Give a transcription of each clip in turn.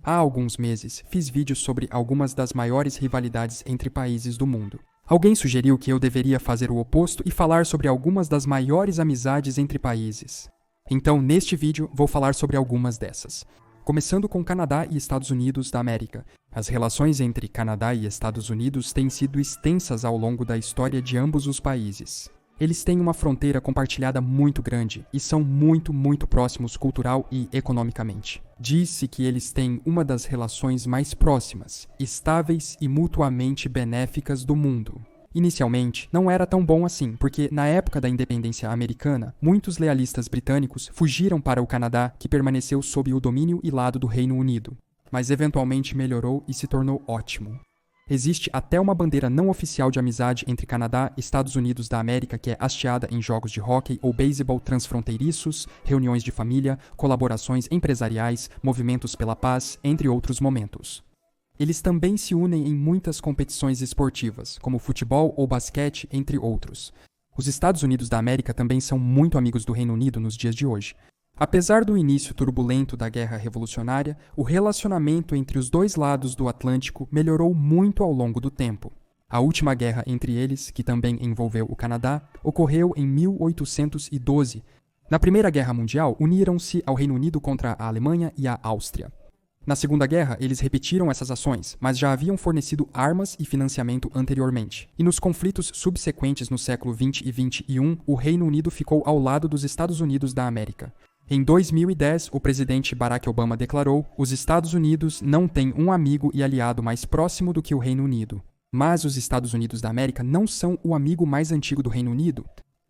Há alguns meses, fiz vídeos sobre algumas das maiores rivalidades entre países do mundo. Alguém sugeriu que eu deveria fazer o oposto e falar sobre algumas das maiores amizades entre países. Então, neste vídeo, vou falar sobre algumas dessas. Começando com Canadá e Estados Unidos da América. As relações entre Canadá e Estados Unidos têm sido extensas ao longo da história de ambos os países. Eles têm uma fronteira compartilhada muito grande e são muito próximos cultural e economicamente. Diz-se que eles têm uma das relações mais próximas, estáveis e mutuamente benéficas do mundo. Inicialmente, não era tão bom assim, porque na época da independência americana, muitos lealistas britânicos fugiram para o Canadá, que permaneceu sob o domínio e lado do Reino Unido. Mas eventualmente melhorou e se tornou ótimo. Existe até uma bandeira não oficial de amizade entre Canadá e Estados Unidos da América que é hasteada em jogos de hóquei ou beisebol transfronteiriços, reuniões de família, colaborações empresariais, movimentos pela paz, entre outros momentos. Eles também se unem em muitas competições esportivas, como futebol ou basquete, entre outros. Os Estados Unidos da América também são muito amigos do Reino Unido nos dias de hoje. Apesar do início turbulento da Guerra Revolucionária, o relacionamento entre os dois lados do Atlântico melhorou muito ao longo do tempo. A última guerra entre eles, que também envolveu o Canadá, ocorreu em 1812. Na Primeira Guerra Mundial, uniram-se ao Reino Unido contra a Alemanha e a Áustria. Na Segunda Guerra, eles repetiram essas ações, mas já haviam fornecido armas e financiamento anteriormente. E nos conflitos subsequentes no século XX e XXI, o Reino Unido ficou ao lado dos Estados Unidos da América. Em 2010, o presidente Barack Obama declarou: os Estados Unidos não têm um amigo e aliado mais próximo do que o Reino Unido. Mas os Estados Unidos da América não são o amigo mais antigo do Reino Unido.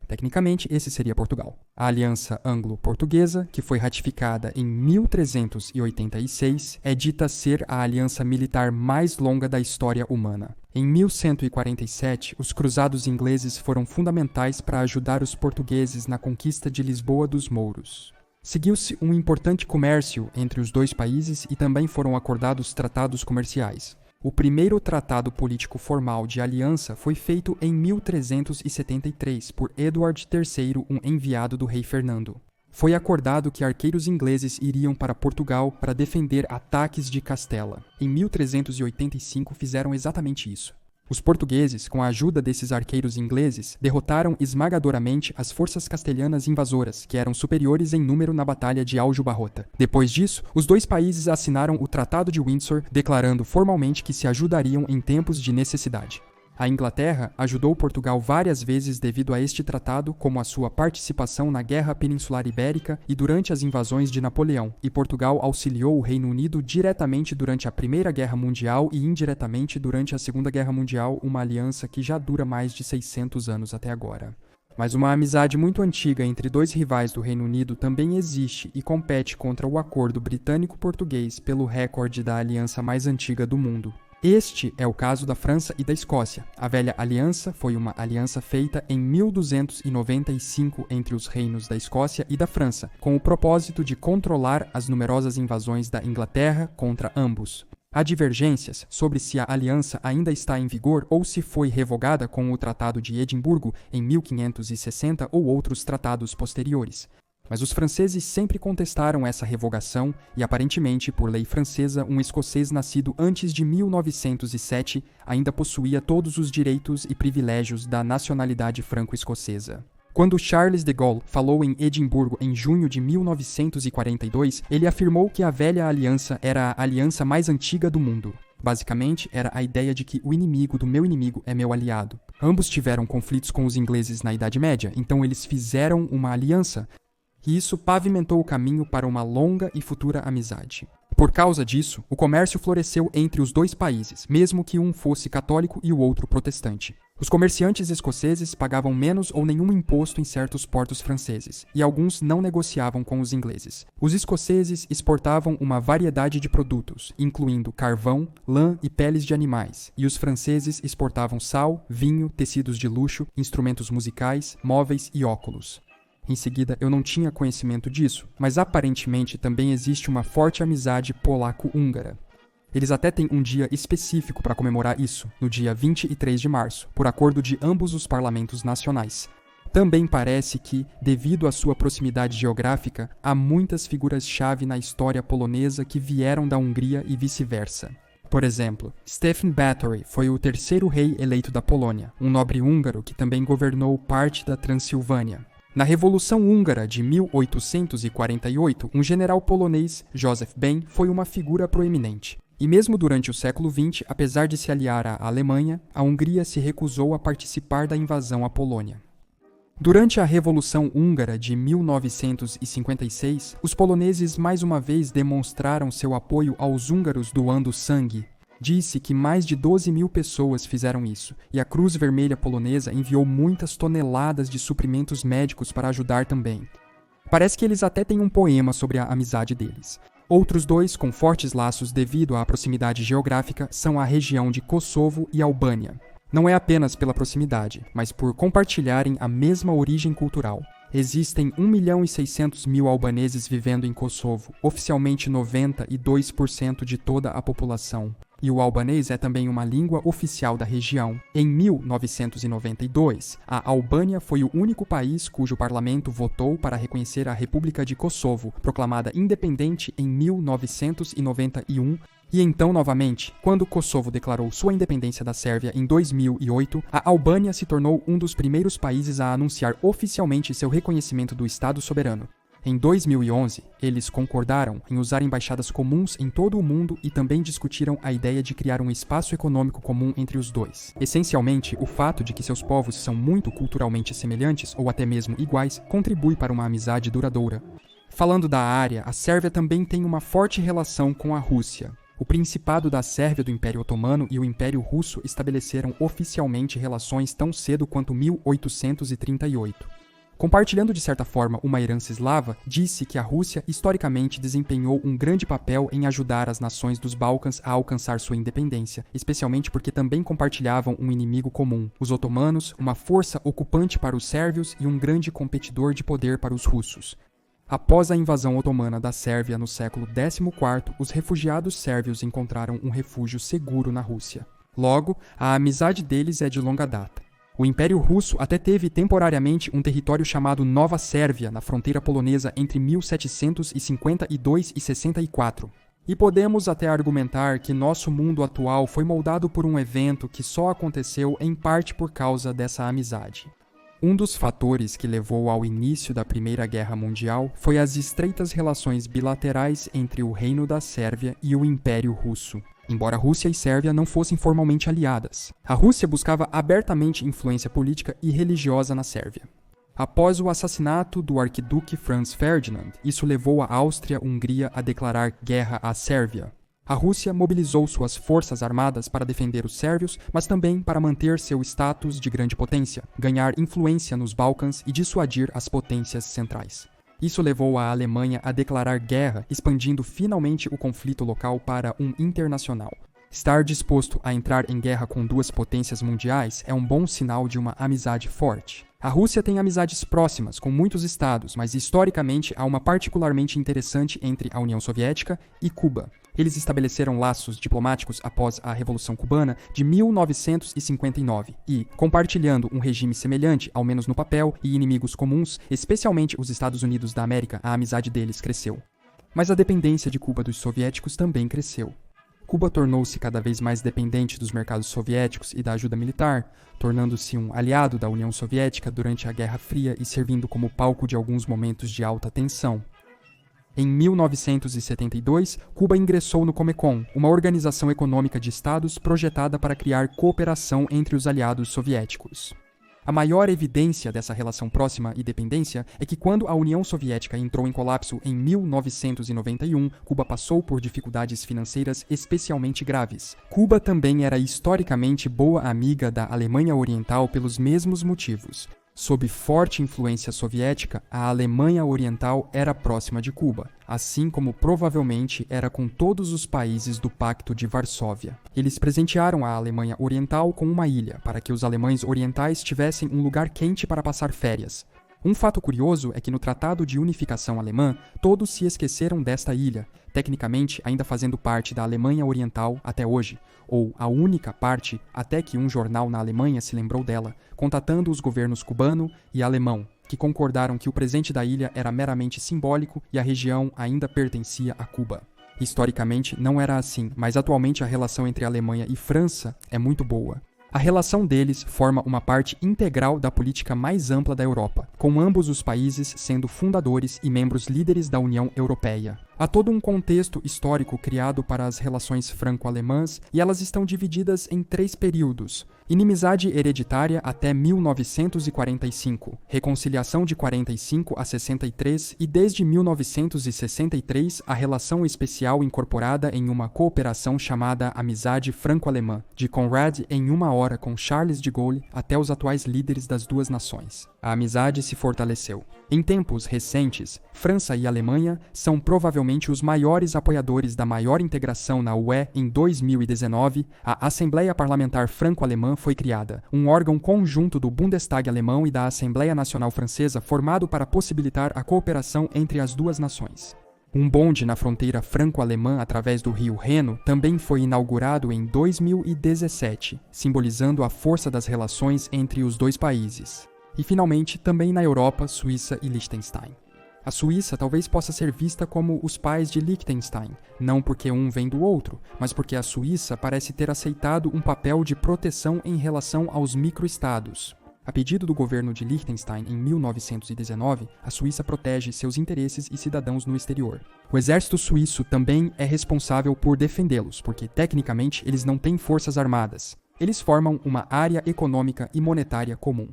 Tecnicamente, esse seria Portugal. A Aliança Anglo-Portuguesa, que foi ratificada em 1386, é dita ser a aliança militar mais longa da história humana. Em 1147, os cruzados ingleses foram fundamentais para ajudar os portugueses na conquista de Lisboa dos mouros. Seguiu-se um importante comércio entre os dois países e também foram acordados tratados comerciais. O primeiro tratado político formal de aliança foi feito em 1373 por Edward III, um enviado do rei Fernando. Foi acordado que arqueiros ingleses iriam para Portugal para defender ataques de Castela. Em 1385 fizeram exatamente isso. Os portugueses, com a ajuda desses arqueiros ingleses, derrotaram esmagadoramente as forças castelhanas invasoras, que eram superiores em número na Batalha de Aljubarrota. Depois disso, os dois países assinaram o Tratado de Windsor, declarando formalmente que se ajudariam em tempos de necessidade. A Inglaterra ajudou Portugal várias vezes devido a este tratado, como a sua participação na Guerra Peninsular Ibérica e durante as invasões de Napoleão, e Portugal auxiliou o Reino Unido diretamente durante a Primeira Guerra Mundial e indiretamente durante a Segunda Guerra Mundial, uma aliança que já dura mais de 600 anos até agora. Mas uma amizade muito antiga entre dois rivais do Reino Unido também existe e compete contra o acordo britânico-português pelo recorde da aliança mais antiga do mundo. Este é o caso da França e da Escócia. A velha aliança foi uma aliança feita em 1295 entre os reinos da Escócia e da França, com o propósito de controlar as numerosas invasões da Inglaterra contra ambos. Há divergências sobre se a aliança ainda está em vigor ou se foi revogada com o Tratado de Edimburgo em 1560 ou outros tratados posteriores. Mas os franceses sempre contestaram essa revogação e, aparentemente, por lei francesa, um escocês nascido antes de 1907 ainda possuía todos os direitos e privilégios da nacionalidade franco-escocesa. Quando Charles de Gaulle falou em Edimburgo em junho de 1942, ele afirmou que a velha aliança era a aliança mais antiga do mundo. Basicamente, era a ideia de que o inimigo do meu inimigo é meu aliado. Ambos tiveram conflitos com os ingleses na Idade Média, então eles fizeram uma aliança. E isso pavimentou o caminho para uma longa e futura amizade. Por causa disso, o comércio floresceu entre os dois países, mesmo que um fosse católico e o outro protestante. Os comerciantes escoceses pagavam menos ou nenhum imposto em certos portos franceses, e alguns não negociavam com os ingleses. Os escoceses exportavam uma variedade de produtos, incluindo carvão, lã e peles de animais, e os franceses exportavam sal, vinho, tecidos de luxo, instrumentos musicais, móveis e óculos. Em seguida, eu não tinha conhecimento disso, mas aparentemente também existe uma forte amizade polaco-húngara. Eles até têm um dia específico para comemorar isso, no dia 23 de março, por acordo de ambos os parlamentos nacionais. Também parece que, devido à sua proximidade geográfica, há muitas figuras-chave na história polonesa que vieram da Hungria e vice-versa. Por exemplo, Stefan Batory foi o terceiro rei eleito da Polônia, um nobre húngaro que também governou parte da Transilvânia. Na Revolução Húngara de 1848, um general polonês, Józef Ben, foi uma figura proeminente. E mesmo durante o século XX, apesar de se aliar à Alemanha, a Hungria se recusou a participar da invasão à Polônia. Durante a Revolução Húngara de 1956, os poloneses mais uma vez demonstraram seu apoio aos húngaros doando sangue. Disse que mais de 12.000 pessoas fizeram isso, e a Cruz Vermelha Polonesa enviou muitas toneladas de suprimentos médicos para ajudar também. Parece que eles até têm um poema sobre a amizade deles. Outros dois, com fortes laços devido à proximidade geográfica, são a região de Kosovo e Albânia. Não é apenas pela proximidade, mas por compartilharem a mesma origem cultural. Existem 1.600.000 albaneses vivendo em Kosovo, oficialmente 92% de toda a população. E o albanês é também uma língua oficial da região. Em 1992, a Albânia foi o único país cujo parlamento votou para reconhecer a República de Kosovo, proclamada independente em 1991. E então, novamente, quando Kosovo declarou sua independência da Sérvia em 2008, a Albânia se tornou um dos primeiros países a anunciar oficialmente seu reconhecimento do Estado soberano. Em 2011, eles concordaram em usar embaixadas comuns em todo o mundo e também discutiram a ideia de criar um espaço econômico comum entre os dois. Essencialmente, o fato de que seus povos são muito culturalmente semelhantes, ou até mesmo iguais, contribui para uma amizade duradoura. Falando da área, a Sérvia também tem uma forte relação com a Rússia. O Principado da Sérvia do Império Otomano e o Império Russo estabeleceram oficialmente relações tão cedo quanto 1838. Compartilhando de certa forma uma herança eslava, disse que a Rússia historicamente desempenhou um grande papel em ajudar as nações dos Balcãs a alcançar sua independência, especialmente porque também compartilhavam um inimigo comum, os otomanos, uma força ocupante para os sérvios e um grande competidor de poder para os russos. Após a invasão otomana da Sérvia no século XIV, os refugiados sérvios encontraram um refúgio seguro na Rússia. Logo, a amizade deles é de longa data. O Império Russo até teve temporariamente um território chamado Nova Sérvia na fronteira polonesa entre 1752 e 64. E podemos até argumentar que nosso mundo atual foi moldado por um evento que só aconteceu em parte por causa dessa amizade. Um dos fatores que levou ao início da Primeira Guerra Mundial foi as estreitas relações bilaterais entre o Reino da Sérvia e o Império Russo. Embora Rússia e Sérvia não fossem formalmente aliadas, a Rússia buscava abertamente influência política e religiosa na Sérvia. Após o assassinato do arquiduque Franz Ferdinand, isso levou a Áustria-Hungria a declarar guerra à Sérvia. A Rússia mobilizou suas forças armadas para defender os sérvios, mas também para manter seu status de grande potência, ganhar influência nos Balcãs e dissuadir as potências centrais. Isso levou a Alemanha a declarar guerra, expandindo finalmente o conflito local para um internacional. Estar disposto a entrar em guerra com duas potências mundiais é um bom sinal de uma amizade forte. A Rússia tem amizades próximas com muitos estados, mas historicamente há uma particularmente interessante entre a União Soviética e Cuba. Eles estabeleceram laços diplomáticos após a Revolução Cubana de 1959 e, compartilhando um regime semelhante, ao menos no papel, e inimigos comuns, especialmente os Estados Unidos da América, a amizade deles cresceu. Mas a dependência de Cuba dos soviéticos também cresceu. Cuba tornou-se cada vez mais dependente dos mercados soviéticos e da ajuda militar, tornando-se um aliado da União Soviética durante a Guerra Fria e servindo como palco de alguns momentos de alta tensão. Em 1972, Cuba ingressou no Comecon, uma organização econômica de estados projetada para criar cooperação entre os aliados soviéticos. A maior evidência dessa relação próxima e dependência é que quando a União Soviética entrou em colapso em 1991, Cuba passou por dificuldades financeiras especialmente graves. Cuba também era historicamente boa amiga da Alemanha Oriental pelos mesmos motivos. Sob forte influência soviética, a Alemanha Oriental era próxima de Cuba, assim como provavelmente era com todos os países do Pacto de Varsóvia. Eles presentearam a Alemanha Oriental com uma ilha, para que os alemães orientais tivessem um lugar quente para passar férias. Um fato curioso é que no Tratado de Unificação Alemã, todos se esqueceram desta ilha, tecnicamente ainda fazendo parte da Alemanha Oriental até hoje, ou a única parte até que um jornal na Alemanha se lembrou dela, contatando os governos cubano e alemão, que concordaram que o presente da ilha era meramente simbólico e a região ainda pertencia a Cuba. Historicamente não era assim, mas atualmente a relação entre Alemanha e França é muito boa. A relação deles forma uma parte integral da política mais ampla da Europa, com ambos os países sendo fundadores e membros líderes da União Europeia. Há todo um contexto histórico criado para as relações franco-alemãs e elas estão divididas em 3 períodos. Inimizade hereditária até 1945, reconciliação de 45 a 63 e desde 1963 a relação especial incorporada em uma cooperação chamada Amizade Franco-Alemã, de Conrad em uma hora com Charles de Gaulle até os atuais líderes das duas nações. A amizade se fortaleceu. Em tempos recentes, França e Alemanha são provavelmente os maiores apoiadores da maior integração na UE. Em 2019, a Assembleia Parlamentar Franco-Alemã foi criada, um órgão conjunto do Bundestag alemão e da Assembleia Nacional Francesa formado para possibilitar a cooperação entre as duas nações. Um bonde na fronteira franco-alemã através do rio Reno também foi inaugurado em 2017, simbolizando a força das relações entre os dois países. E finalmente, também na Europa, Suíça e Liechtenstein. A Suíça talvez possa ser vista como os pais de Liechtenstein, não porque um vem do outro, mas porque a Suíça parece ter aceitado um papel de proteção em relação aos microestados. A pedido do governo de Liechtenstein em 1919, a Suíça protege seus interesses e cidadãos no exterior. O exército suíço também é responsável por defendê-los, porque tecnicamente eles não têm forças armadas. Eles formam uma área econômica e monetária comum.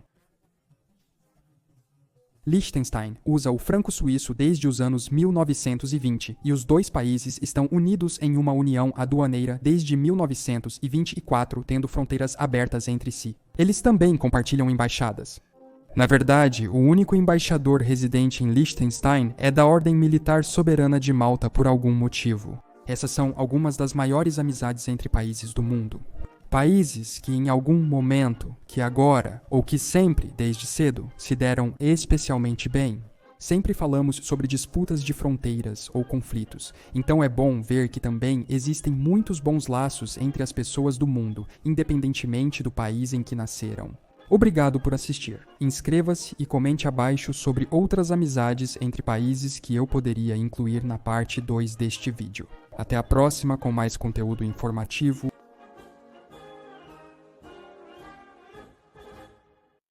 Liechtenstein usa o franco suíço desde os anos 1920 e os dois países estão unidos em uma união aduaneira desde 1924, tendo fronteiras abertas entre si. Eles também compartilham embaixadas. Na verdade, o único embaixador residente em Liechtenstein é da Ordem Militar Soberana de Malta por algum motivo. Essas são algumas das maiores amizades entre países do mundo. Países que em algum momento, que agora, ou que sempre, desde cedo, se deram especialmente bem. Sempre falamos sobre disputas de fronteiras ou conflitos, então é bom ver que também existem muitos bons laços entre as pessoas do mundo, independentemente do país em que nasceram. Obrigado por assistir. Inscreva-se e comente abaixo sobre outras amizades entre países que eu poderia incluir na parte 2 deste vídeo. Até a próxima com mais conteúdo informativo.